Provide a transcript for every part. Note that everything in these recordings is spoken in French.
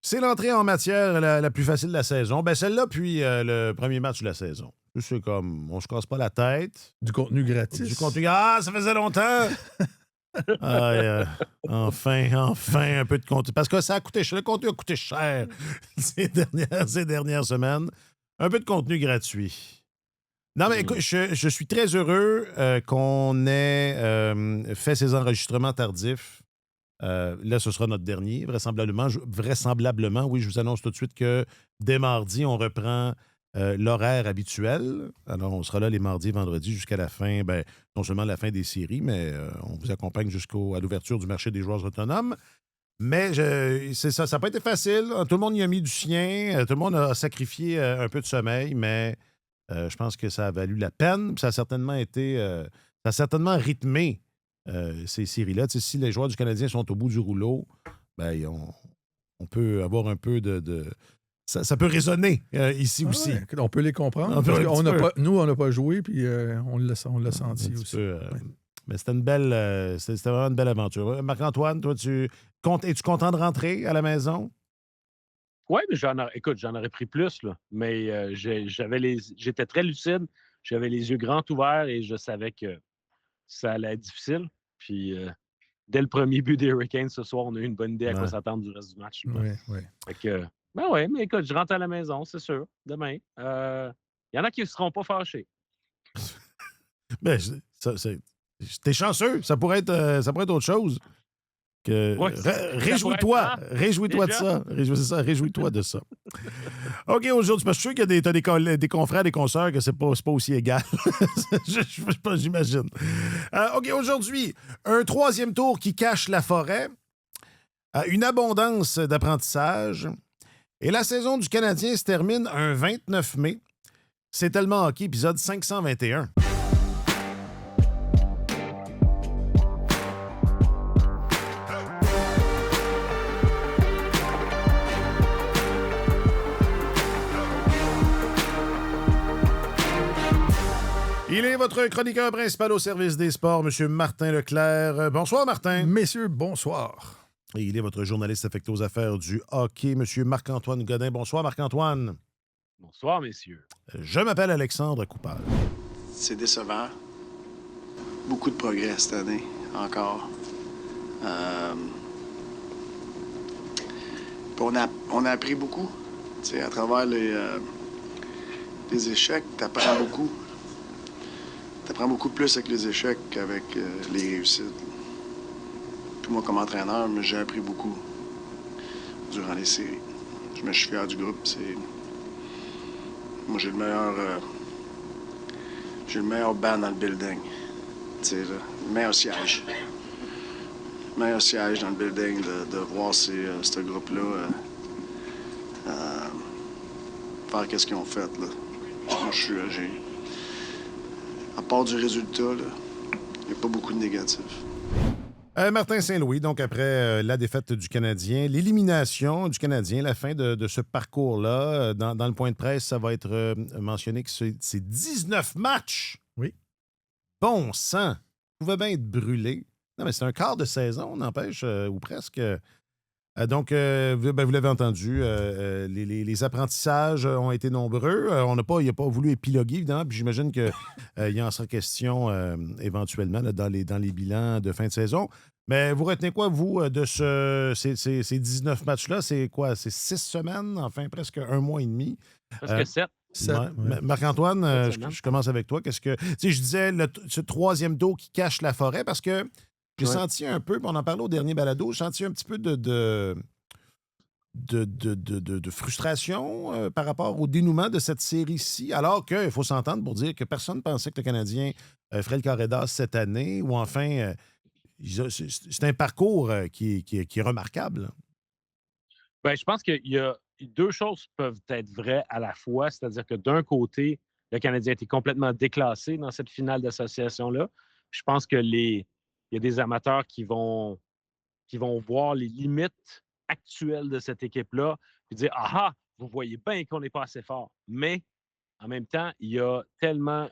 C'est l'entrée en matière la plus facile de la saison. Ben celle-là, puis le premier match de la saison. C'est comme, on se casse pas la tête. Du contenu Du gratis. contenu. Ah, ça faisait longtemps! Ah, enfin, un peu de contenu. Parce que ça a coûté cher. Le contenu a coûté cher ces dernières semaines. Un peu de contenu gratuit. Non, mais écoute, je suis très heureux qu'on ait fait ces enregistrements tardifs. Là, ce sera notre dernier, vraisemblablement. Vraisemblablement, oui, je vous annonce tout de suite que dès mardi, on reprend l'horaire habituel. Alors, on sera là les mardis et vendredis jusqu'à la fin, ben, non seulement la fin des séries, mais on vous accompagne jusqu'à l'ouverture du marché des joueurs autonomes. Mais c'est ça, ça n'a pas été facile. Tout le monde y a mis du sien. Tout le monde a sacrifié un peu de sommeil, mais je pense que ça a valu la peine. Puis ça a certainement été. Ça a certainement rythmé ces séries-là. Tu sais, si les joueurs du Canadien sont au bout du rouleau, ben, on peut avoir un peu de. Ça peut résonner ici Ah aussi. ouais, écoute, on peut les comprendre. Un peu, Parce un qu'on petit n'a peu. pas, nous, on n'a pas joué, puis on l'a Un senti petit aussi. peu. Ouais. Mais c'était une belle. C'était vraiment une belle aventure. Marc-Antoine, toi, es-tu content de rentrer à la maison? Oui, mais écoute, j'en aurais pris plus, là. Mais j'étais très lucide, j'avais les yeux grands ouverts et je savais que ça allait être difficile. Puis dès le premier but des Hurricanes ce soir, on a eu une bonne idée à quoi Ouais. s'attendre du reste du match. Oui, oui. Fait que, ben ouais, mais écoute, je rentre à la maison, c'est sûr, demain. Il y en a qui ne seront pas fâchés. Ben, t'es chanceux. Ça pourrait être autre chose. Ouais, ça pourrait être, Réjouis-toi. hein, Réjouis-toi de déjà? ça. Réjouis-toi de ça. OK, aujourd'hui, parce que je suis sûr qu'il y a des confrères, des consoeurs que c'est pas aussi égal. J'imagine. OK, aujourd'hui, un troisième tour qui cache la forêt, une abondance d'apprentissage. Et la saison du Canadien se termine un 29 mai. C'est tellement hockey, épisode 521. Il est votre chroniqueur principal au service des sports, M. Martin Leclerc. Bonsoir, Martin. Messieurs, bonsoir. Et il est votre journaliste affecté aux affaires du hockey, M. Marc-Antoine Godin. Bonsoir, Marc-Antoine. Bonsoir, messieurs. Je m'appelle Alexandre Coupal. C'est décevant. Beaucoup de progrès cette année, encore. Puis on a appris beaucoup. Tu sais, à travers les échecs, t'apprends beaucoup. T'apprends beaucoup plus avec les échecs qu'avec les réussites. Puis moi, comme entraîneur, j'ai appris beaucoup durant les séries. Je suis fier du groupe. Moi, j'ai le meilleur banc dans le building. Tu sais, là, le meilleur siège. Le meilleur siège dans le building, de voir ce groupe-là faire qu'est-ce qu'ils ont fait, là. Moi, à part du résultat, là, il n'y a pas beaucoup de négatifs. Martin Saint-Louis, donc après la défaite du Canadien, l'élimination du Canadien, la fin de ce parcours-là, dans le point de presse, ça va être mentionné que c'est 19 matchs. Oui. Bon sang. Pouvait bien être brûlé. Non, mais c'est un quart de saison, n'empêche, ou presque. Donc, vous l'avez entendu, les apprentissages ont été nombreux. Il n'a pas voulu épiloguer, évidemment, puis j'imagine qu'il en sera question éventuellement là, dans les bilans de fin de saison. Mais vous retenez quoi, vous, de ces 19 matchs-là? C'est quoi? C'est 6 semaines, enfin presque un mois et demi. Presque 7. Ouais. Marc-Antoine, je commence avec toi. Qu'est-ce que. Tu sais, je disais ce troisième dos qui cache la forêt parce que j'ai senti un peu, puis on en parlait au dernier balado, j'ai senti un petit peu de frustration par rapport au dénouement de cette série-ci, alors qu'il faut s'entendre pour dire que personne ne pensait que le Canadien ferait le carré d'as cette année, ou enfin, c'est un parcours qui est remarquable. Ben, je pense qu'il y a deux choses peuvent être vraies à la fois, c'est-à-dire que d'un côté, le Canadien a été complètement déclassé dans cette finale d'association-là. Je pense que il y a des amateurs qui vont voir les limites actuelles de cette équipe-là et dire ah, vous voyez bien qu'on n'est pas assez fort. Mais en même temps, il y a tellement,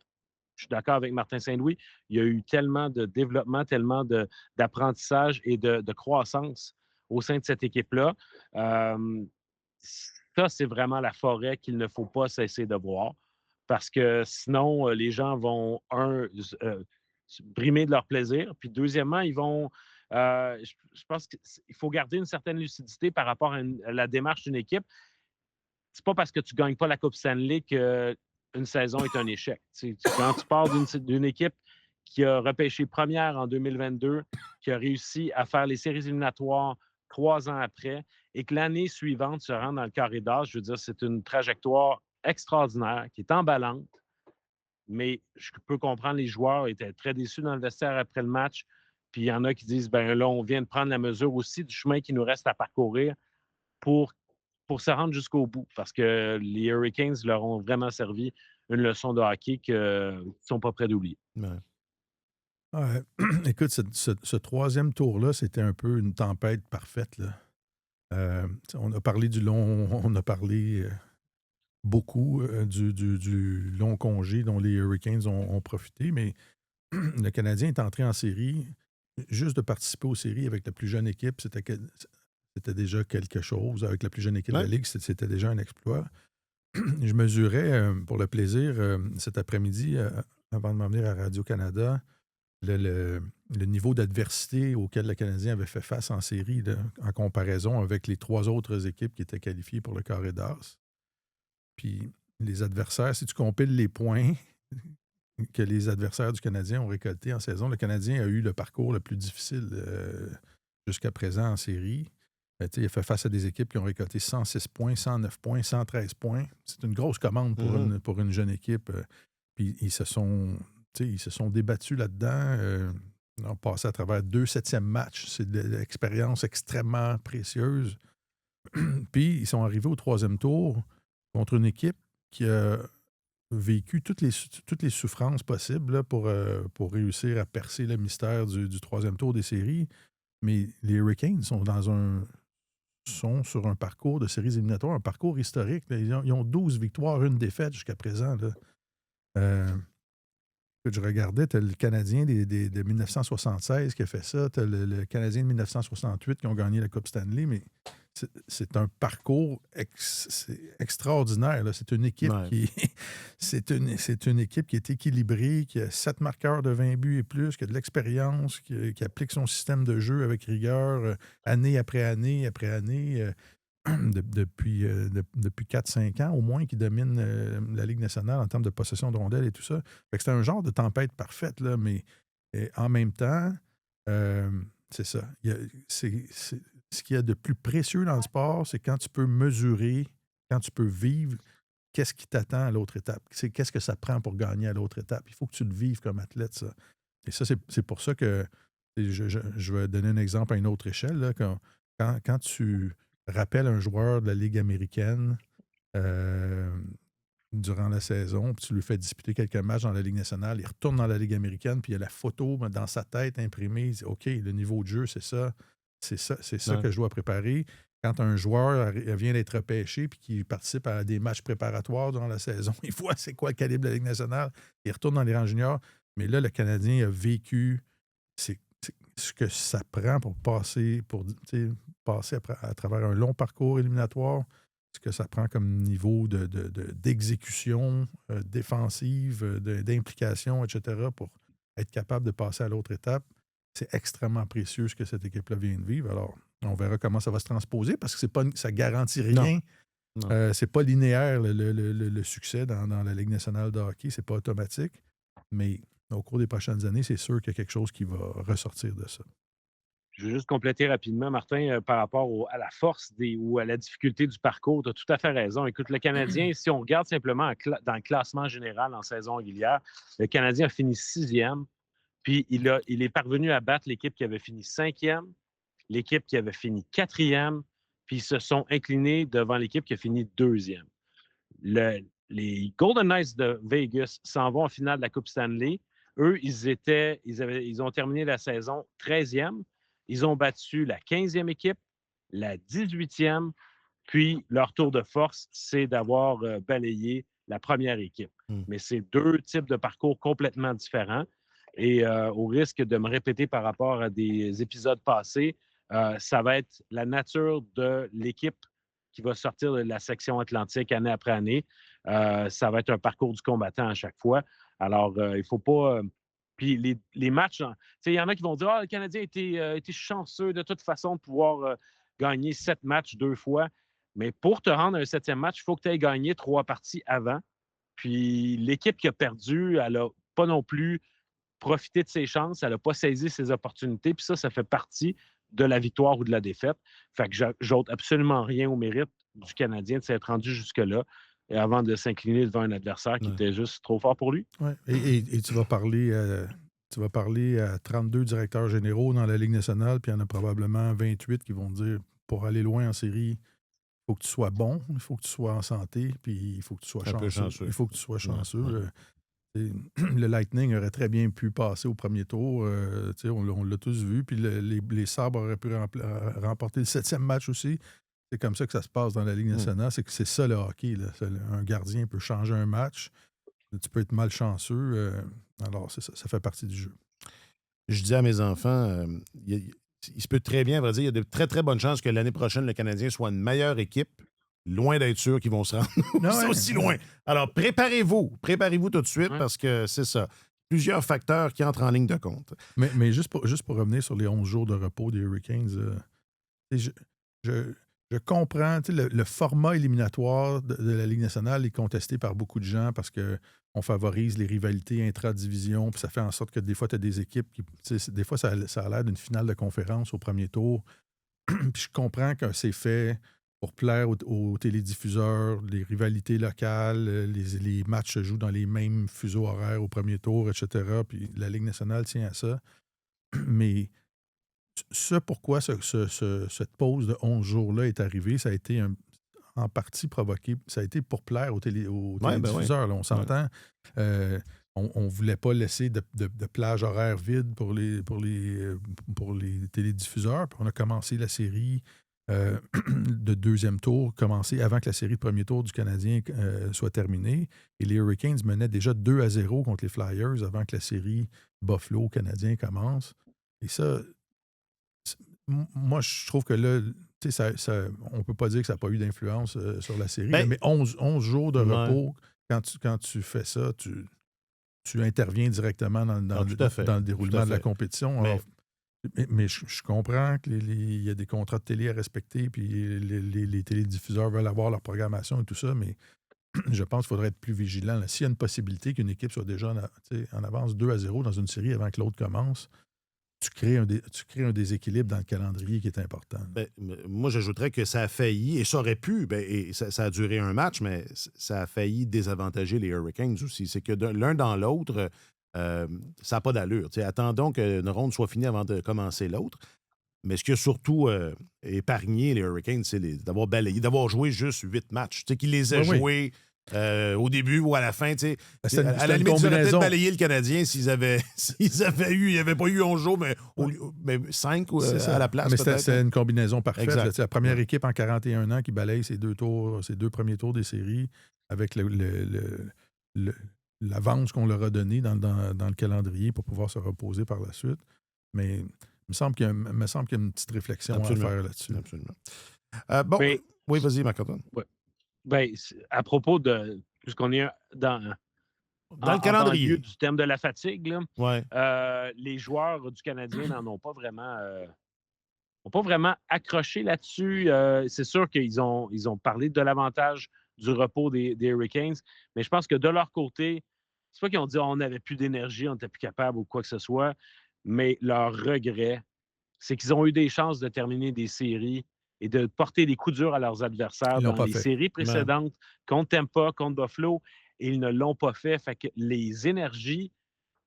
je suis d'accord avec Martin Saint-Louis, il y a eu tellement de développement, tellement d'apprentissage et de croissance au sein de cette équipe-là. ça, c'est vraiment la forêt qu'il ne faut pas cesser de voir parce que sinon, les gens vont, brimer de leur plaisir. Puis deuxièmement, ils vont. Je pense qu'il faut garder une certaine lucidité par rapport à la démarche d'une équipe. C'est pas parce que tu ne gagnes pas la Coupe Stanley qu'une saison est un échec. Quand tu pars d'une équipe qui a repêché première en 2022, qui a réussi à faire les séries éliminatoires 3 ans après, et que l'année suivante se rend dans le carré d'as, je veux dire, c'est une trajectoire extraordinaire qui est emballante, mais je peux comprendre les joueurs étaient très déçus dans le vestiaire après le match. Puis il y en a qui disent, ben là, on vient de prendre la mesure aussi du chemin qui nous reste à parcourir pour se rendre jusqu'au bout, parce que les Hurricanes leur ont vraiment servi une leçon de hockey qu'ils ne sont pas prêts d'oublier. Ouais. Ouais. Écoute, ce troisième tour-là, c'était un peu une tempête parfaite, là. On a parlé on a parlé beaucoup du long congé dont les Hurricanes ont profité, mais le Canadien est entré en série. Juste de participer aux séries avec la plus jeune équipe, c'était déjà quelque chose. Avec la plus jeune équipe de la Ligue, c'était déjà un exploit. Je mesurais, pour le plaisir, cet après-midi, avant de m'en venir à Radio-Canada, le niveau d'adversité auquel le Canadien avait fait face en série, là, en comparaison avec les 3 autres équipes qui étaient qualifiées pour le carré d'as. Puis les adversaires, si tu compiles les points que les adversaires du Canadien ont récoltés en saison, le Canadien a eu le parcours le plus difficile jusqu'à présent en série. Il a fait face à des équipes qui ont récolté 106 points, 109 points, 113 points. C'est une grosse commande pour une jeune équipe. Puis ils se sont débattus là-dedans. Ils ont passé à travers 2 septièmes matchs. C'est de l'expérience extrêmement précieuse. Puis ils sont arrivés au 3e tour contre une équipe qui a vécu toutes les souffrances possibles là, pour réussir à percer le mystère du 3e tour des séries. Mais les Hurricanes sont sur un parcours de séries éliminatoires, un parcours historique. Là. Ils ont 12 victoires, 1 défaite jusqu'à présent. Là. Je regardais, tu as le Canadien de 1976 qui a fait ça, tu as le Canadien de 1968 qui ont gagné la Coupe Stanley, mais c'est un parcours extraordinaire. Là. C'est une équipe c'est une équipe qui est équilibrée, qui a 7 marqueurs de 20 buts et plus, qui a de l'expérience, qui applique son système de jeu avec rigueur, année après année après année. Depuis 4-5 ans au moins, qui domine la Ligue nationale en termes de possession de rondelles et tout ça. Fait que c'est un genre de tempête parfaite, là, mais en même temps, c'est ça. Ce qu'il y a de plus précieux dans le sport, c'est quand tu peux mesurer, quand tu peux vivre, qu'est-ce qui t'attend à l'autre étape. Qu'est-ce que ça prend pour gagner à l'autre étape. Il faut que tu le vives comme athlète, ça. Et ça, c'est pour ça que je vais donner un exemple à une autre échelle. Là, quand tu rappelle un joueur de la Ligue américaine durant la saison, puis tu lui fais disputer quelques matchs dans la Ligue nationale, il retourne dans la Ligue américaine, puis il y a la photo dans sa tête imprimée, il dit « OK, le niveau de jeu, c'est ça que je dois préparer. » Quand un joueur vient d'être repêché puis qu'il participe à des matchs préparatoires durant la saison, il voit c'est quoi le calibre de la Ligue nationale, il retourne dans les rangs juniors. Mais là, le Canadien a vécu ce que ça prend pour passer à travers un long parcours éliminatoire, ce que ça prend comme niveau d'exécution défensive, d'implication, etc., pour être capable de passer à l'autre étape. C'est extrêmement précieux ce que cette équipe-là vient de vivre. Alors, on verra comment ça va se transposer parce que ça ne garantit rien. Non. C'est pas linéaire, le succès dans la Ligue nationale de hockey. C'est pas automatique. Mais au cours des prochaines années, c'est sûr qu'il y a quelque chose qui va ressortir de ça. Je veux juste compléter rapidement, Martin, par rapport à la force ou à la difficulté du parcours. Tu as tout à fait raison. Écoute, le Canadien, si on regarde simplement dans le classement général en saison régulière, le Canadien a fini 6e, puis il est parvenu à battre l'équipe qui avait fini 5e, l'équipe qui avait fini 4e, puis ils se sont inclinés devant l'équipe qui a fini 2e. Les Golden Knights de Vegas s'en vont en finale de la Coupe Stanley. Eux, ils ont terminé la saison 13e. Ils ont battu la 15e équipe, la 18e, puis leur tour de force, c'est d'avoir balayé la première équipe. Mais c'est 2 types de parcours complètement différents. Et au risque de me répéter par rapport à des épisodes passés, ça va être la nature de l'équipe qui va sortir de la section atlantique année après année. Ça va être un parcours du combattant à chaque fois. Alors, il ne faut pas. Puis les matchs, il y en a qui vont dire le Canadien a été chanceux de toute façon de pouvoir gagner 7 matchs 2 fois. Mais pour te rendre à un 7e match, il faut que tu aies gagné 3 parties avant. Puis l'équipe qui a perdu, elle n'a pas non plus profité de ses chances, elle n'a pas saisi ses opportunités. Puis ça fait partie de la victoire ou de la défaite. Fait que j'ôte absolument rien au mérite du Canadien de s'être rendu jusque-là et avant de s'incliner devant un adversaire qui était juste trop fort pour lui. Ouais. Et tu vas parler à 32 directeurs généraux dans la Ligue nationale, puis il y en a probablement 28 qui vont dire pour aller loin en série, il faut que tu sois bon, il faut que tu sois en santé, puis il faut que tu sois chanceux. Il faut que tu sois chanceux. Le Lightning aurait très bien pu passer au premier tour. On l'a tous vu. Puis les Sabres auraient pu remporter le 7e match aussi. C'est comme ça que ça se passe dans la Ligue nationale. C'est que c'est ça le hockey. Là. Un gardien peut changer un match. Tu peux être malchanceux. Alors, c'est ça. Ça fait partie du jeu. Je dis à mes enfants, il se peut très bien, à vrai dire, il y a de très, très bonnes chances que l'année prochaine, le Canadien soit une meilleure équipe. Loin d'être sûr qu'ils vont se rendre aussi loin. Alors, préparez-vous tout de suite parce que c'est ça. Plusieurs facteurs qui entrent en ligne de compte. Mais juste pour revenir sur les 11 jours de repos des Hurricanes, je comprends, le format éliminatoire de la Ligue nationale est contesté par beaucoup de gens parce qu'on favorise les rivalités intra-division, puis ça fait en sorte que des fois, tu as des équipes qui. Des fois, ça a l'air d'une finale de conférence au premier tour. Puis je comprends que c'est fait pour plaire aux télédiffuseurs, les rivalités locales, les matchs se jouent dans les mêmes fuseaux horaires au premier tour, etc. Puis la Ligue nationale tient à ça. Mais pourquoi cette pause de 11 jours-là est arrivée, ça a été en partie provoqué, ça a été pour plaire aux télédiffuseurs. Là, on s'entend. On ne voulait pas laisser de plage horaire vide pour les télédiffuseurs. Puis on a commencé la série de deuxième tour, commencé avant que la série de premier tour du Canadien soit terminée. Et les Hurricanes menaient déjà 2-0 contre les Flyers avant que la série Buffalo-Canadien commence. Et ça, moi, je trouve que là, on ne peut pas dire que ça n'a pas eu d'influence sur la série. Mais 11 jours de repos, quand tu fais ça, tu interviens directement dans le déroulement de la compétition. Mais je comprends qu'il y a des contrats de télé à respecter, puis les télédiffuseurs veulent avoir leur programmation et tout ça, mais je pense qu'il faudrait être plus vigilant. S'il y a une possibilité qu'une équipe soit déjà en avance 2-0 dans une série avant que l'autre commence, tu crées un déséquilibre dans le calendrier qui est important. Moi, j'ajouterais que ça a failli, et ça aurait pu, et ça a duré un match, mais ça a failli désavantager les Hurricanes aussi. C'est que l'un dans l'autre, ça n'a pas d'allure. Attendons qu'une ronde soit finie avant de commencer l'autre. Mais ce qui a surtout épargné les Hurricanes, c'est d'avoir balayé, d'avoir joué juste 8 matchs. Qu'ils les aient joués au début ou à la fin. À la limite, ils auraient peut-être balayé le Canadien s'ils avaient eu, il n'y avait pas eu 11 jours, mais 5 à la place. Mais c'est une combinaison parfaite. C'est la première équipe en 41 ans qui balaye ces deux premiers tours des séries avec l'avance qu'on leur a donnée dans le calendrier pour pouvoir se reposer par la suite. Mais il me semble qu'il y a une petite réflexion à faire là-dessus. Absolument. Oui, vas-y, Marc-Antoine. Ouais. À propos de... Puisqu'on est dans le calendrier. Lieu du thème de la fatigue, là, les joueurs du Canadien n'en ont pas vraiment accroché là-dessus. C'est sûr qu'ils ont parlé de l'avantage du repos des Hurricanes, mais je pense que de leur côté, c'est pas qu'ils ont dit on n'avait plus d'énergie, on n'était plus capable ou quoi que ce soit, mais leur regret, c'est qu'ils ont eu des chances de terminer des séries et de porter des coups durs à leurs adversaires dans les séries précédentes, contre Tampa, contre Buffalo, et ils ne l'ont pas fait. Fait que les énergies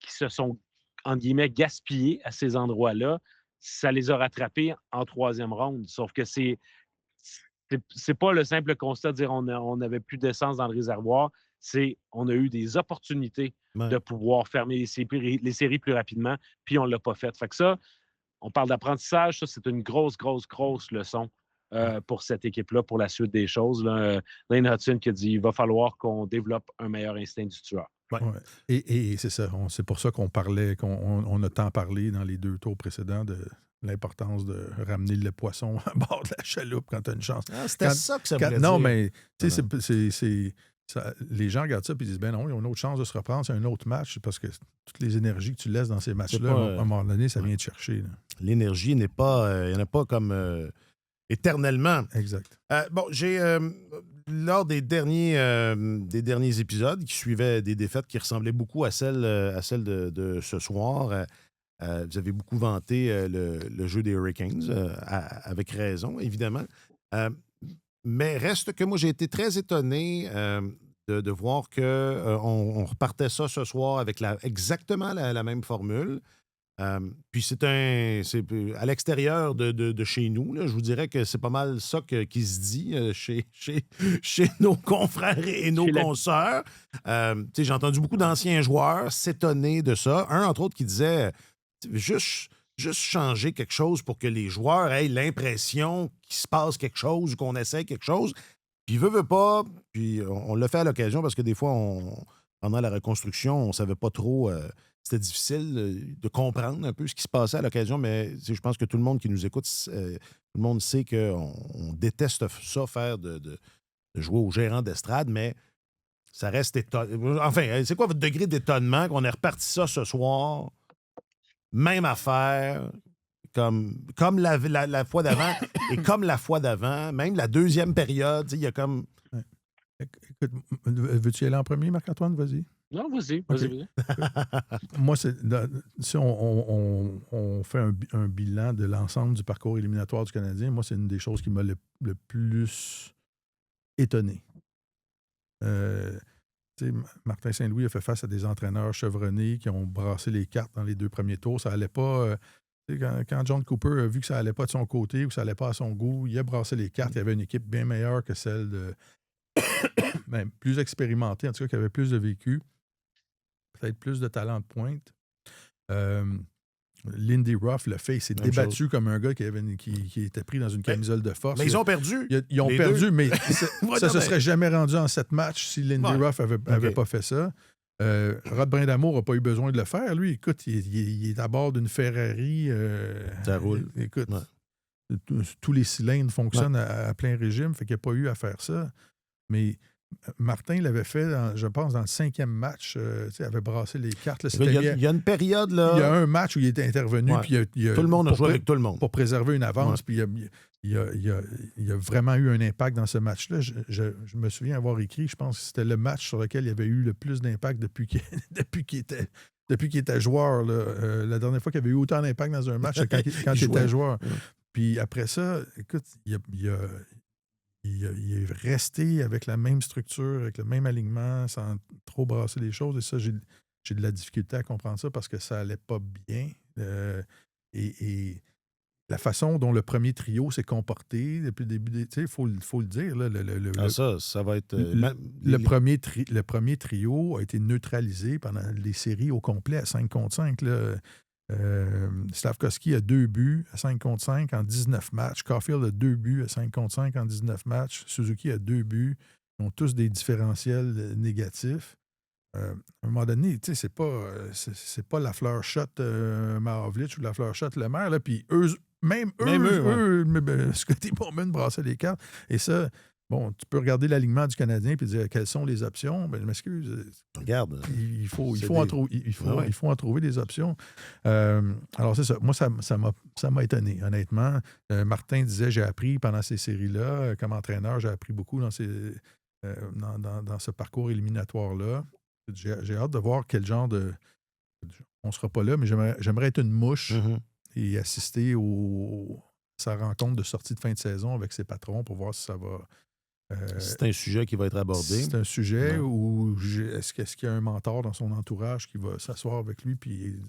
qui se sont, entre guillemets, gaspillées à ces endroits-là, ça les a rattrapés en troisième ronde. Sauf que c'est pas le simple constat de dire on n'avait plus d'essence dans le réservoir, c'est on a eu des opportunités de pouvoir fermer les séries plus rapidement, puis on ne l'a pas fait. Fait que ça, on parle d'apprentissage, ça, c'est une grosse leçon pour cette équipe-là, pour la suite des choses. Lane Hudson qui a dit il va falloir qu'on développe un meilleur instinct du tueur. Ouais. Et c'est ça. C'est pour ça qu'on a tant parlé dans les 2 tours précédents l'importance de ramener le poisson à bord de la chaloupe quand tu as une chance. Ah, c'était ça que ça voulait Non, dire. mais tu sais, Non. les gens regardent ça et disent, ben non, ils ont une autre chance de se reprendre, c'est un autre match, parce que toutes les énergies que tu laisses dans ces matchs-là, pas, à un moment donné, ça ouais. vient te chercher. Là. L'énergie n'est pas... il n'y en a pas comme éternellement. Exact. Bon, j'ai... lors des derniers épisodes qui suivaient des défaites qui ressemblaient beaucoup à celles de ce soir, vous avez beaucoup vanté le jeu des Hurricanes, avec raison, évidemment. Mais reste que moi, j'ai été très étonné de voir qu'on repartait ça ce soir avec exactement la même formule. Puis c'est à l'extérieur de chez nous. Là, je vous dirais que c'est pas mal ça qui se dit chez nos confrères et nos consoeurs. J'ai entendu beaucoup d'anciens joueurs s'étonner de ça. Un, entre autres, qui disait juste changer quelque chose pour que les joueurs aient l'impression qu'il se passe quelque chose ou qu'on essaie quelque chose. Puis veut pas. Puis on l'a fait à l'occasion parce que des fois, pendant la reconstruction, on savait pas trop. C'était difficile de comprendre un peu ce qui se passait à l'occasion, mais je pense que tout le monde qui nous écoute, tout le monde sait qu'on déteste ça, faire de jouer au gérant d'estrade, mais ça reste étonnant. Enfin, c'est quoi votre degré d'étonnement qu'on ait reparti ça ce soir? Même affaire, comme la fois d'avant, et comme la fois d'avant, même la deuxième période, il y a comme... Ouais. Écoute, veux-tu y aller en premier, Marc-Antoine? Vas-y. Non, vas-y. Moi, si on fait un bilan de l'ensemble du parcours éliminatoire du Canadien, moi, c'est une des choses qui m'a le plus étonné. Martin Saint-Louis a fait face à des entraîneurs chevronnés qui ont brassé les cartes dans les 2 premiers tours. Ça allait pas... quand John Cooper a vu que ça allait pas de son côté ou que ça allait pas à son goût, il a brassé les cartes. Il y avait une équipe bien meilleure que celle de... même plus expérimentée, en tout cas, qui avait plus de vécu. Peut-être plus de talent de pointe. Lindy Ruff l'a fait. Il s'est débattu comme un gars qui était pris dans une camisole de force. Mais ils ont perdu. Ils ont perdu, mais ça se serait jamais rendu en 7 matchs si Lindy Ruff avait pas fait ça. Rod Brindamour n'a pas eu besoin de le faire. Lui, écoute, il est à bord d'une Ferrari. Ça roule. Écoute, tous les cylindres fonctionnent à plein régime, fait qu'il n'a pas eu à faire ça. Mais Martin l'avait fait, je pense, dans le 5e match. Il avait brassé les cartes. Là, il y a une période, là... Il y a un match où il était intervenu. Puis tout le monde a joué avec tout le monde. Pour préserver une avance. Puis il y a vraiment eu un impact dans ce match-là. Je me souviens avoir écrit, je pense que c'était le match sur lequel il y avait eu le plus d'impact depuis qu'il était joueur. Là. La dernière fois qu'il avait eu autant d'impact dans un match, c'est quand il était joueur. Puis après ça, écoute, il est resté avec la même structure, avec le même alignement, sans trop brasser les choses. Et ça, j'ai de la difficulté à comprendre ça parce que ça allait pas bien. Et la façon dont le premier trio s'est comporté depuis le début, il faut le dire. Là, ça va être... le premier trio a été neutralisé pendant les séries au complet à 5 contre 5. Là. Slavkovski a 2 buts à 5 contre 5 en 19 matchs. Caulfield a 2 buts à 5 contre 5 en 19 matchs. Suzuki a 2 buts. Ils ont tous des différentiels négatifs. À un moment donné, c'est pas la fleur shot Maravlich ou la fleur shot Lemaire. Là, puis même eux, Scotty Bowman brassait les cartes. Et ça, bon, tu peux regarder l'alignement du Canadien et dire quelles sont les options. Ben, je m'excuse. Regarde. Il faut en trouver des options. Alors, c'est ça. Moi, ça m'a étonné, honnêtement. Martin disait, j'ai appris pendant ces séries-là, comme entraîneur, j'ai appris beaucoup dans ce parcours éliminatoire-là. J'ai hâte de voir quel genre de... On ne sera pas là, mais j'aimerais être une mouche et assister sa rencontre de sortie de fin de saison avec ses patrons pour voir si ça va... c'est un sujet qui va être abordé. C'est un sujet où est-ce qu'il y a un mentor dans son entourage qui va s'asseoir avec lui puis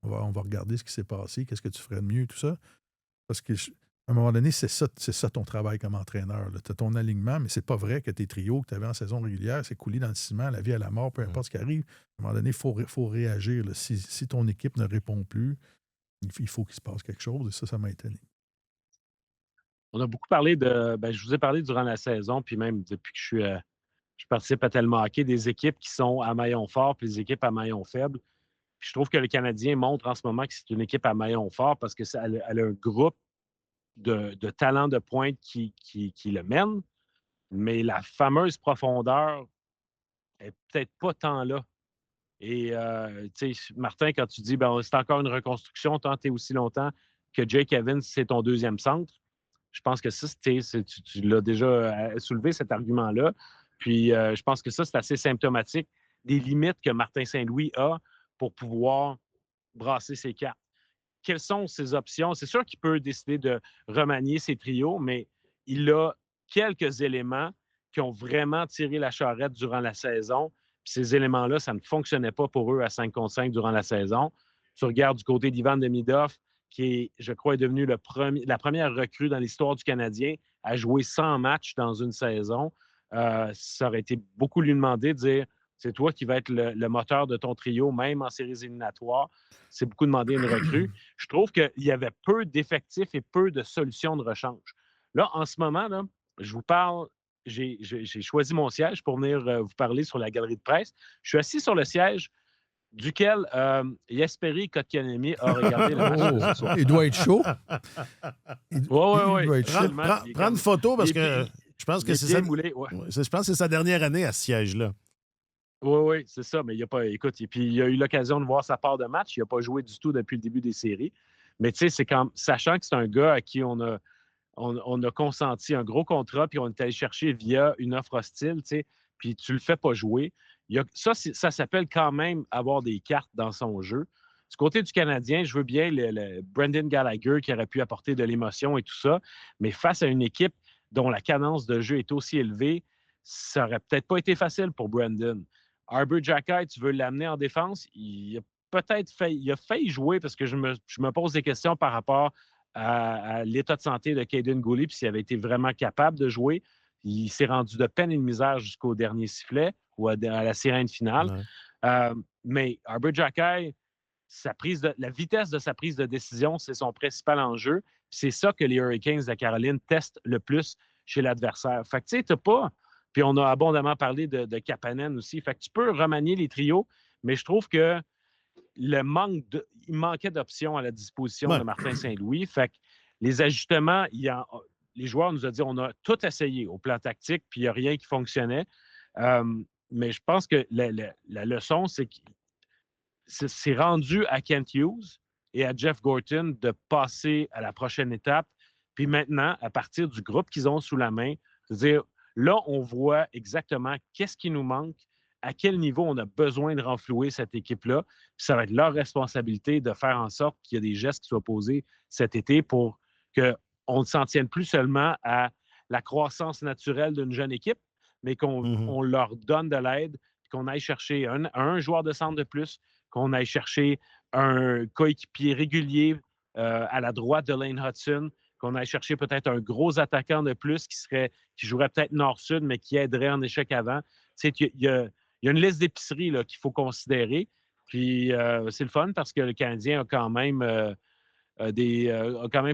on va regarder ce qui s'est passé, qu'est-ce que tu ferais de mieux, tout ça. Parce que à un moment donné, c'est ça ton travail comme entraîneur. Tu as ton alignement, mais c'est pas vrai que tes trios que tu avais en saison régulière, c'est coulé dans le ciment, la vie à la mort, peu importe ce qui arrive. À un moment donné, il faut réagir. Là. Si ton équipe ne répond plus, il faut qu'il se passe quelque chose. Et ça m'a étonné. On a beaucoup parlé je vous ai parlé durant la saison, puis même depuis que je participe à Tellement Hockey, des équipes qui sont à maillon fort puis des équipes à maillon faible. Puis je trouve que le Canadien montre en ce moment que c'est une équipe à maillon fort parce qu'elle a un groupe de talents de pointe qui le mène, mais la fameuse profondeur n'est peut-être pas tant là. Et, tu sais, Martin, quand tu dis c'est encore une reconstruction, tant et aussi longtemps que Jake Evans, c'est ton deuxième centre, je pense que ça, tu l'as déjà soulevé, cet argument-là. Puis, je pense que ça, c'est assez symptomatique des limites que Martin Saint-Louis a pour pouvoir brasser ses cartes. Quelles sont ses options? C'est sûr qu'il peut décider de remanier ses trios, mais il a quelques éléments qui ont vraiment tiré la charrette durant la saison. Puis ces éléments-là, ça ne fonctionnait pas pour eux à 5 contre 5 durant la saison. Tu regardes du côté d'Ivan Demidov, qui est, je crois, est devenu la première recrue dans l'histoire du Canadien à jouer 100 matchs dans une saison. Ça aurait été beaucoup lui demander de dire c'est toi qui vas être le moteur de ton trio, même en séries éliminatoires. C'est beaucoup demandé à une recrue. Je trouve qu'il y avait peu d'effectifs et peu de solutions de rechange. Là, en ce moment, là, je vous parle, j'ai choisi mon siège pour venir vous parler sur la galerie de presse. Je suis assis sur le siège duquel Jesperi Kotkaniemi a regardé le match de ce soir. Il doit être chaud. Oui. doit être chaud. Prends une photo parce que je pense que c'est je pense que c'est sa dernière année à ce siège-là. Oui, c'est ça. Mais il a pas. Écoute, et puis il a eu l'occasion de voir sa part de match. Il n'a pas joué du tout depuis le début des séries. Mais tu sais, c'est comme sachant que c'est un gars à qui on a consenti un gros contrat, puis on est allé chercher via une offre hostile, tu sais, puis tu le fais pas jouer. Ça s'appelle quand même avoir des cartes dans son jeu. Du côté du Canadien, je veux bien le Brendan Gallagher qui aurait pu apporter de l'émotion et tout ça, mais face à une équipe dont la cadence de jeu est aussi élevée, ça aurait peut-être pas été facile pour Brendan. Arber Xhekaj, tu veux l'amener en défense, il a failli jouer parce que je me pose des questions par rapport à l'état de santé de Caden Goulet, puis s'il avait été vraiment capable de jouer. Il s'est rendu de peine et de misère jusqu'au dernier sifflet ou à la sirène finale. Ouais. Mais Arber Xhekaj, la vitesse de sa prise de décision, c'est son principal enjeu. C'est ça que les Hurricanes de Caroline testent le plus chez l'adversaire. Fait que tu sais, t'as pas... Puis on a abondamment parlé de Kapanen aussi. Fait que tu peux remanier les trios, mais je trouve que il manquait d'options à la disposition de Martin Saint-Louis. Fait que les ajustements, les joueurs nous ont dit on a tout essayé au plan tactique, puis il n'y a rien qui fonctionnait. Mais je pense que la leçon, c'est que c'est rendu à Kent Hughes et à Jeff Gorton de passer à la prochaine étape. Puis maintenant, à partir du groupe qu'ils ont sous la main, c'est-à-dire, là, on voit exactement qu'est-ce qui nous manque, à quel niveau on a besoin de renflouer cette équipe-là. Puis ça va être leur responsabilité de faire en sorte qu'il y ait des gestes qui soient posés cet été pour qu'on ne s'en tienne plus seulement à la croissance naturelle d'une jeune équipe, mais qu'on leur donne de l'aide, qu'on aille chercher un joueur de centre de plus, qu'on aille chercher un coéquipier régulier à la droite de Lane Hudson, qu'on aille chercher peut-être un gros attaquant de plus qui jouerait peut-être nord-sud, mais qui aiderait en échec avant. Tu sais, il y a une liste d'épiceries qu'il faut considérer. Puis c'est le fun parce que le Canadien a quand même,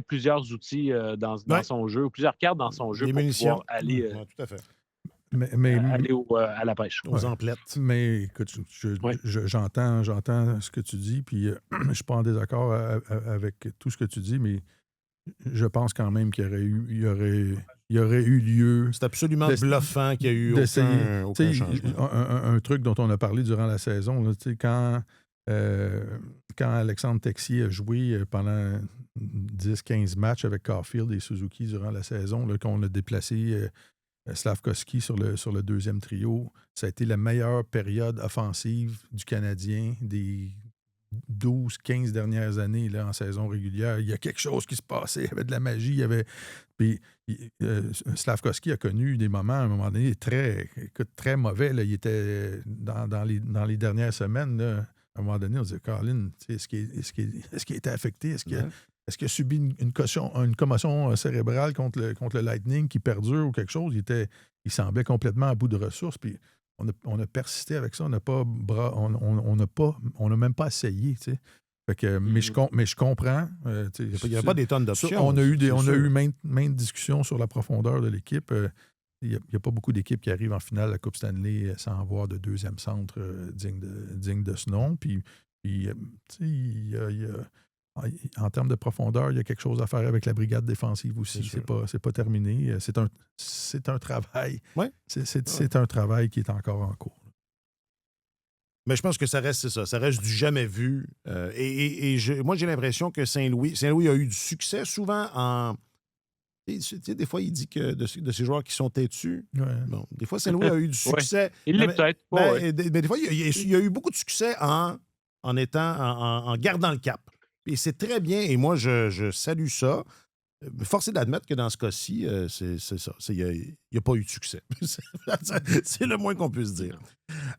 plusieurs outils dans son jeu, ou plusieurs cartes dans son jeu pour pouvoir aller, tout à fait. aller à la pêche. Aux emplettes. Mais écoute, j'entends ce que tu dis, puis je ne suis pas en désaccord avec tout ce que tu dis, mais je pense quand même qu'il y aurait eu lieu... C'est absolument bluffant qu'il y a eu aucun changement. Un truc dont on a parlé durant la saison, là, quand Alexandre Texier a joué pendant 10-15 matchs avec Caulfield et Suzuki durant la saison, là, qu'on a déplacé Slafkovský sur le deuxième trio, ça a été la meilleure période offensive du Canadien des 12-15 dernières années là, en saison régulière. Il y a quelque chose qui se passait, il y avait de la magie. Puis Slafkovský a connu des moments, à un moment donné, très mauvais. Là. Il était dans les dernières semaines. Là, à un moment donné, on se disait, Colin, est-ce qu'il était affecté? Est-ce qu'il a subi une commotion cérébrale contre le Lightning qui perdure ou quelque chose? Il semblait complètement à bout de ressources. Puis on a persisté avec ça. On n'a même pas essayé. Tu sais. Fait que, mais je comprends. Il n'y a pas des tonnes d'options. On a eu maintes discussions sur la profondeur de l'équipe. Il n'y a pas beaucoup d'équipes qui arrivent en finale de la Coupe Stanley sans avoir de deuxième centre digne de ce nom. Puis Puis, tu sais, en termes de profondeur, il y a quelque chose à faire avec la brigade défensive aussi. C'est pas terminé. C'est un travail. Ouais. C'est un travail qui est encore en cours. Mais je pense que ça reste, c'est ça. Ça reste du jamais vu. Moi, j'ai l'impression que Saint-Louis a eu du succès souvent en. Tu sais, des fois, il dit que de ces joueurs qui sont têtus. Ouais. Bon, des fois, Saint-Louis a eu du succès. Il l'est peut-être. Mais des fois, il y a eu beaucoup de succès en gardant le cap. Et c'est très bien. Et moi, je salue ça. Force est d'admettre que dans ce cas-ci, c'est ça. Il n'y a pas eu de succès. C'est le moins qu'on puisse dire.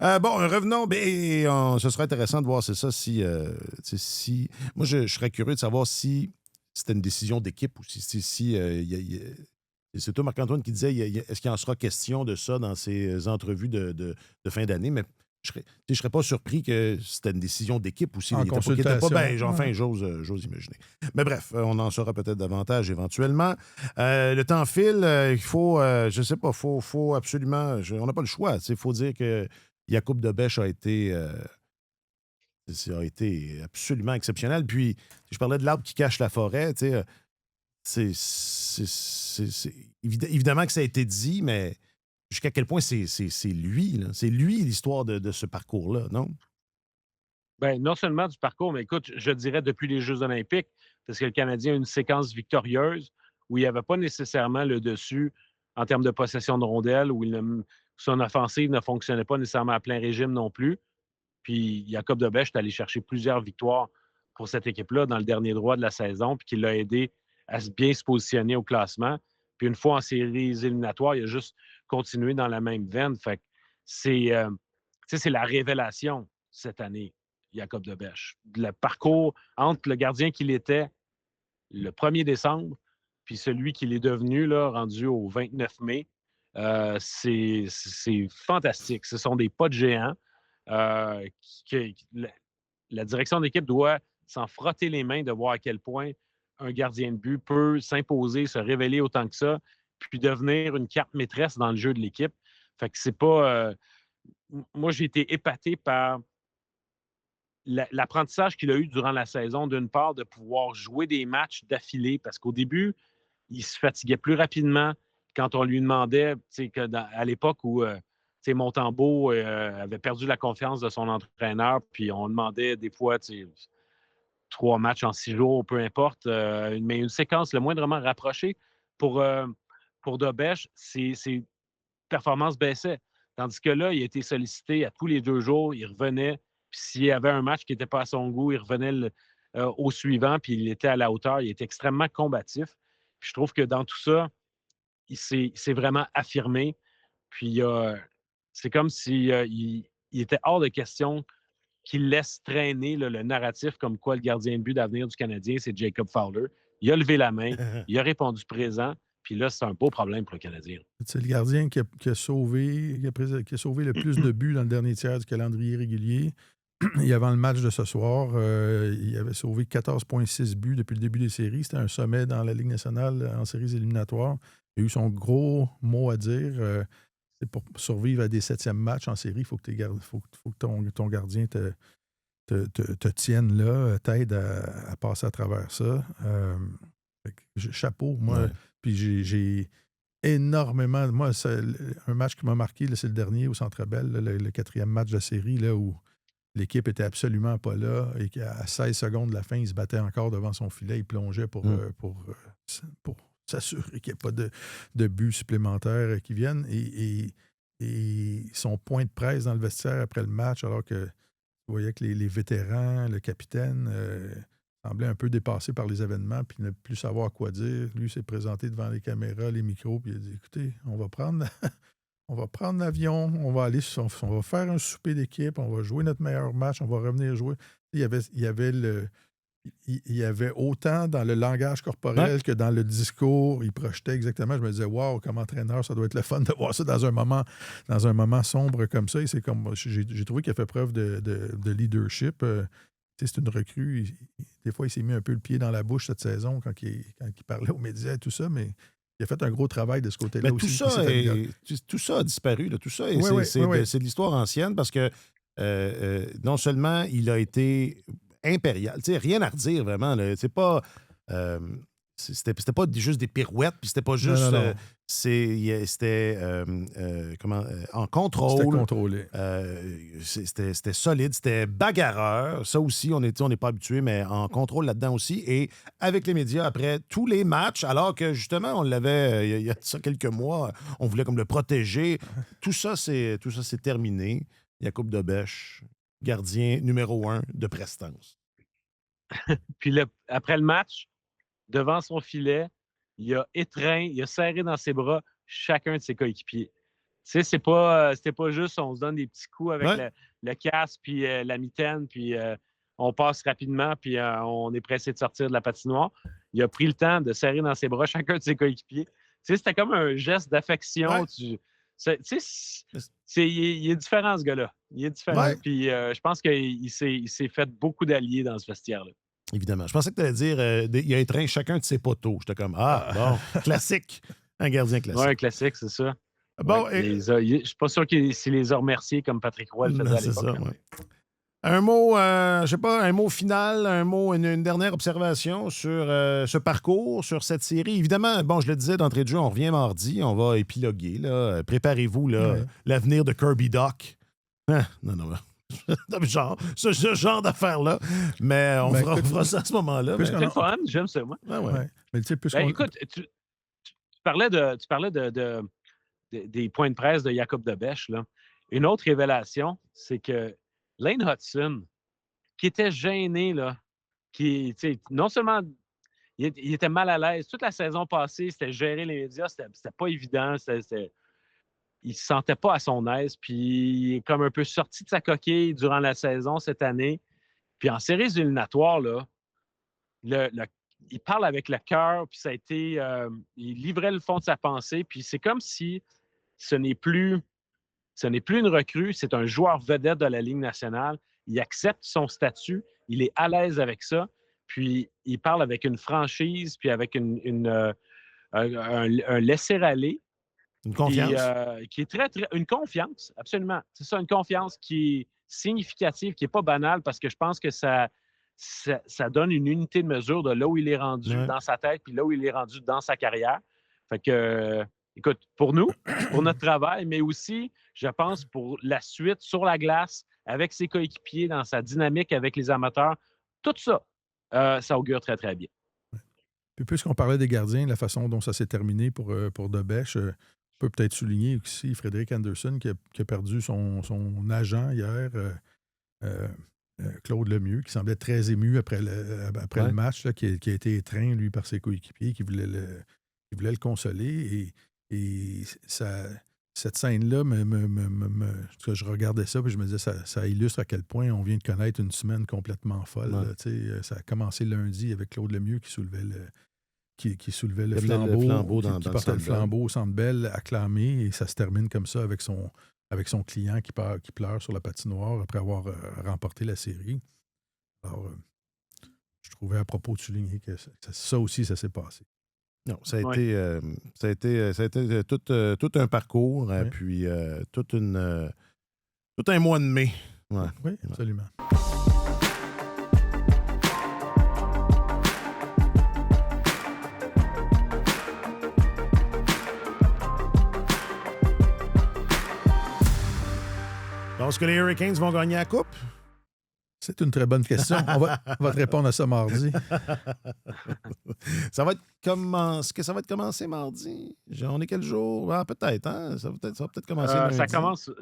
Bon, revenons. Ce serait intéressant de voir, c'est ça, si. Moi, je serais curieux de savoir si c'était une décision d'équipe ou c'est toi, Marc-Antoine, qui disait est-ce qu'il en sera question de ça dans ces entrevues de fin d'année? Mais je ne serais pas surpris que c'était une décision d'équipe aussi. En consultation. J'ose imaginer. Mais bref, on en saura peut-être davantage éventuellement. Le temps file. Il faut, je ne sais pas, faut absolument. On n'a pas le choix. Il faut dire que Jakub de Bech a été absolument exceptionnel. Puis, je parlais de l'arbre qui cache la forêt. Évidemment que ça a été dit, mais jusqu'à quel point c'est lui, là. C'est lui l'histoire de ce parcours-là, non? Ben, non seulement du parcours, mais écoute, je dirais depuis les Jeux olympiques, parce que le Canadien a une séquence victorieuse où il n'y avait pas nécessairement le dessus en termes de possession de rondelles, où son offensive ne fonctionnait pas nécessairement à plein régime non plus. Puis Jakub de Bech est allé chercher plusieurs victoires pour cette équipe-là dans le dernier droit de la saison, puis qui l'a aidé à bien se positionner au classement. Puis une fois en séries éliminatoires, il a juste continué dans la même veine. Fait que c'est la révélation cette année, Jakub de Bech. Le parcours entre le gardien qu'il était le 1er décembre puis celui qu'il est devenu, là, rendu au 29 mai, c'est fantastique. Ce sont des pas de géant. La direction d'équipe doit s'en frotter les mains de voir à quel point un gardien de but peut s'imposer, se révéler autant que ça, puis devenir une carte maîtresse dans le jeu de l'équipe. Fait que c'est pas. Moi, j'ai été épaté par l'apprentissage qu'il a eu durant la saison, d'une part, de pouvoir jouer des matchs d'affilée, parce qu'au début, il se fatiguait plus rapidement quand on lui demandait, à l'époque où Montembeault avait perdu la confiance de son entraîneur, puis on demandait des fois 3 matchs en 6 jours, peu importe, mais une séquence le moindrement rapprochée pour De Bech, ses performances baissaient. Tandis que là, il a été sollicité à tous les 2 jours, il revenait, puis s'il y avait un match qui n'était pas à son goût, il revenait au suivant, puis il était à la hauteur, il était extrêmement combatif. Puis je trouve que dans tout ça, il s'est vraiment affirmé. Puis c'est comme s'il était hors de question qu'il laisse traîner là, le narratif comme quoi le gardien de but d'avenir du Canadien, c'est Jacob Fowler. Il a levé la main, il a répondu présent, puis là, c'est un beau problème pour le Canadien. C'est le gardien qui a sauvé le plus de buts dans le dernier tiers du calendrier régulier. Et avant le match de ce soir, il avait sauvé 14,6 buts depuis le début des séries. C'était un sommet dans la Ligue nationale en séries éliminatoires. Il a eu son gros mot à dire. C'est pour survivre à des 7e matchs en série, il faut que ton gardien te tienne là, t'aide à passer à travers ça. Chapeau, moi. Ouais. Puis j'ai énormément... Moi, un match qui m'a marqué, là, c'est le dernier au Centre Bell, le 4e match de série, là, où l'équipe était absolument pas là et qu'à 16 secondes de la fin, il se battait encore devant son filet, il plongeait pour s'assurer qu'il n'y ait pas de buts supplémentaires qui viennent. Et son point de presse dans le vestiaire après le match, alors que tu voyais que les vétérans, le capitaine, semblaient un peu dépassés par les événements puis ne plus savoir quoi dire. Lui s'est présenté devant les caméras, les micros, puis il a dit « Écoutez, on va prendre l'avion, on va faire un souper d'équipe, on va jouer notre meilleur match, on va revenir jouer. » Il y avait autant dans le langage corporel que dans le discours. Il projetait exactement. Je me disais, wow, comme entraîneur, ça doit être le fun de voir ça dans un moment sombre comme ça. Et c'est comme, j'ai trouvé qu'il a fait preuve de leadership. C'est une recrue. Des fois, il s'est mis un peu le pied dans la bouche cette saison quand il parlait aux médias et tout ça, mais il a fait un gros travail de ce côté-là mais aussi. Tout ça a disparu. Là. Tout ça, c'est de l'histoire ancienne parce que non seulement il a été impérial, tu sais, rien à redire vraiment. Là. C'est pas. C'était pas juste des pirouettes, puis c'était pas Non, juste. non, non. C'était en C'était contrôle. contrôlé. C'était solide, c'était bagarreur. Ça aussi, on n'est pas habitué, mais en contrôle là-dedans aussi. Et avec les médias, après tous les matchs, alors que justement, on l'avait, il y a de ça quelques mois, on voulait comme le protéger. Tout ça, c'est terminé. Yacoub Dobèche, gardien numéro 1 de prestance. Puis après le match, devant son filet, il a étreint, il a serré dans ses bras chacun de ses coéquipiers. Tu sais, c'était pas juste on se donne des petits coups avec Ouais. le casque puis la mitaine, puis on passe rapidement, puis on est pressé de sortir de la patinoire. Il a pris le temps de serrer dans ses bras chacun de ses coéquipiers. Tu sais, c'était comme un geste d'affection. Ouais. Il est différent, ce gars-là. Il est différent. Ouais. Puis je pense qu'il s'est fait beaucoup d'alliés dans ce vestiaire-là. Évidemment. Je pensais que tu allais dire il a étreint chacun de ses poteaux. J'étais comme bon, classique. Un gardien classique. Oui, un classique, c'est ça. Bon, Ouais, je ne suis pas sûr s'il les a remerciés comme Patrick Roy le faisait à c'est ça, l'époque. ouais. Un mot, je sais pas, un mot final, une dernière observation sur ce parcours, sur cette série. Évidemment, bon, je le disais d'entrée de jeu, on revient mardi, on va épiloguer. Là. Préparez-vous, là, Ouais. l'avenir de Kirby Doc. Non. Ce genre d'affaires-là. Mais on fera ça à ce moment-là. Puisqu'on C'est le fun, j'aime ça, moi. Ouais. Ouais. Mais tu sais, puisqu'on... Écoute, tu parlais des points de presse de Jacob Dobèche. Là. Une autre révélation, c'est que Lane Hudson, qui était gêné, là, qui, non seulement il était mal à l'aise, toute la saison passée, c'était gérer les médias, c'était pas évident, il se sentait pas à son aise, puis il est comme un peu sorti de sa coquille durant la saison cette année. Puis en séries éliminatoires, là, il parle avec le cœur, puis ça a été... il livrait le fond de sa pensée, puis c'est comme si ce n'est plus une recrue, c'est un joueur vedette de la Ligue nationale. Il accepte son statut, il est à l'aise avec ça, puis il parle avec une franchise, puis avec un laisser-aller. Une confiance. Qui est très, très... Une confiance, absolument. C'est ça, une confiance qui est significative, qui n'est pas banale, parce que je pense que ça donne une unité de mesure de là où il est rendu dans sa tête, puis là où il est rendu dans sa carrière. Fait que, écoute, pour nous, pour notre travail, mais aussi, je pense, pour la suite sur la glace, avec ses coéquipiers, dans sa dynamique avec les amateurs, tout ça, ça augure très, très bien. Puis puisqu'on parlait des gardiens, la façon dont ça s'est terminé pour Dobèche, on peut peut-être souligner aussi Frédéric Anderson qui a perdu son agent hier, Claude Lemieux, qui semblait très ému après le match, là, qui a été étreint, lui, par ses coéquipiers, qui voulaient le consoler. Et cette scène-là, je regardais ça, puis je me disais, ça illustre à quel point on vient de connaître une semaine complètement folle. Ouais. Là, ça a commencé lundi avec Claude Lemieux qui soulevait le Le flambeau, flambeau qui dans portait le le Centre flambeau au Centre Bell, acclamé, et ça se termine comme ça avec son client qui pleure sur la patinoire après avoir remporté la série. Alors, je trouvais à propos de souligner que ça aussi, ça s'est passé. Non, ça a été tout un parcours, puis tout un mois de mai. Ouais. Oui, absolument. Est-ce que les Hurricanes vont gagner la Coupe? C'est une très bonne question. On va te répondre à ça mardi. Ça va être commencé mardi? On est quel jour? Ah, peut-être, hein? Ça va peut-être commencer lundi.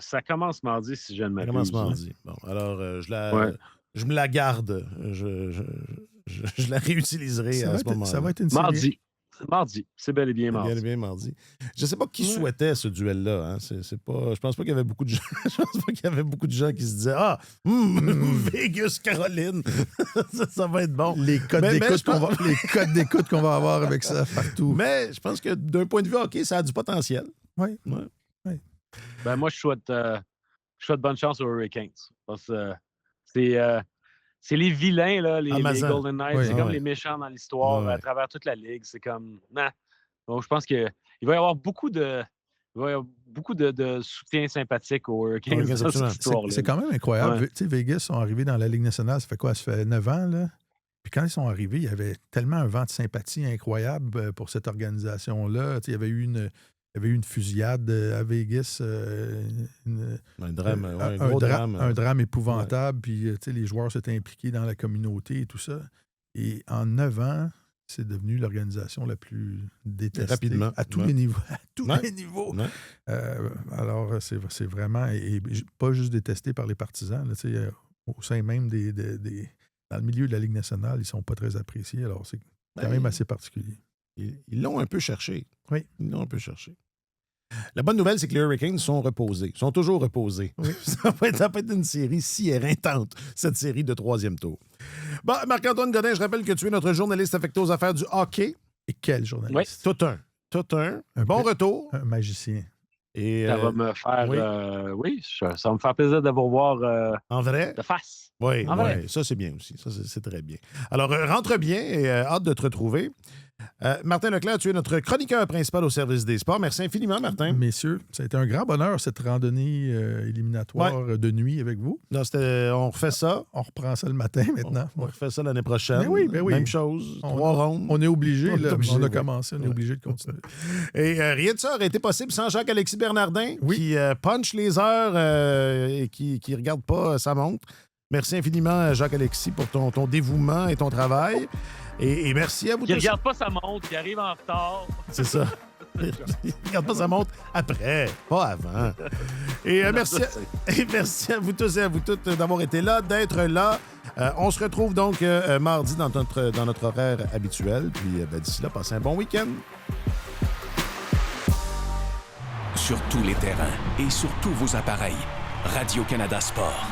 Ça commence mardi, si je ne m'abuse. Ça commence mardi. Bon, alors, je me la garde. Je la réutiliserai à ce moment-là. Ça va être une série. Mardi. C'est bel et bien mardi. Bel et bien mardi. Je ne sais pas qui souhaitait ce duel-là. Hein. Je pense pas qu'il y avait beaucoup de gens. Je pense pas qu'il y avait beaucoup de gens qui se disaient Vegas, Caroline. ça va être bon. Les codes d'écoute qu'on va avoir avec ça partout. Mais je pense que d'un point de vue hockey, ça a du potentiel. Oui. Ben, moi, je souhaite bonne chance aux Hurricanes. Parce que c'est les vilains, là, les Golden Knights. C'est comme les méchants dans l'histoire à travers toute la ligue. C'est comme... Donc, je pense qu'il va y avoir beaucoup de il va y avoir beaucoup de soutien sympathique aux Hurricanes dans cette histoire-là. C'est quand même incroyable. Ouais. Tu sais, Vegas sont arrivés dans la Ligue nationale, ça fait quoi? Ça fait 9 ans, là? Puis quand ils sont arrivés, il y avait tellement un vent de sympathie incroyable pour cette organisation-là. Tu sais, il y avait eu une fusillade à Vegas. Un drame, un drame épouvantable. Puis tu sais, les joueurs s'étaient impliqués dans la communauté et tout ça. Et en 9 ans, c'est devenu l'organisation la plus détestée. Rapidement. À tous les niveaux. À tous les niveaux. Ouais. Alors, c'est vraiment... Et pas juste détesté par les partisans. Là, tu sais, au sein même dans le milieu de la Ligue nationale, ils ne sont pas très appréciés. Alors, c'est quand même assez particulier. Ils l'ont un peu cherché. Oui. Ils l'ont un peu cherché. La bonne nouvelle, c'est que les Hurricanes sont reposés. Sont toujours reposés. Oui. Ça va être une série si éreintante, cette série de 3e tour. Bon, Marc-Antoine Godin, je rappelle que tu es notre journaliste affecté aux affaires du hockey. Et quel journaliste? Oui. Tout un. Bon retour. Un magicien. Et, ça va me faire... ça va me faire plaisir de vous revoir en vrai? De face. Oui, ça c'est bien aussi. Ça, c'est très bien. Alors, rentre bien et hâte de te retrouver. Martin Leclerc, tu es notre chroniqueur principal au service des sports. Merci infiniment, Martin. Messieurs, ça a été un grand bonheur, cette randonnée éliminatoire de nuit avec vous. Non, on refait ça. On reprend ça le matin maintenant. On refait ça l'année prochaine. Ben oui. Même chose. 3 rondes. On est obligé. On a commencé, on est obligé de continuer. Et rien de ça aurait été possible sans Jacques-Alexis Bernardin, qui punch les heures et qui ne regarde pas sa montre. Merci infiniment, Jacques-Alexis, pour ton dévouement et ton travail. Et merci à vous tous. Il ne regarde pas sa montre, il arrive en retard. C'est ça. Il ne regarde pas sa montre après, pas avant. Et merci à vous tous et à vous toutes d'avoir été là, d'être là. On se retrouve donc mardi dans notre horaire habituel. Puis d'ici là, passez un bon week-end. Sur tous les terrains et sur tous vos appareils, Radio-Canada Sport.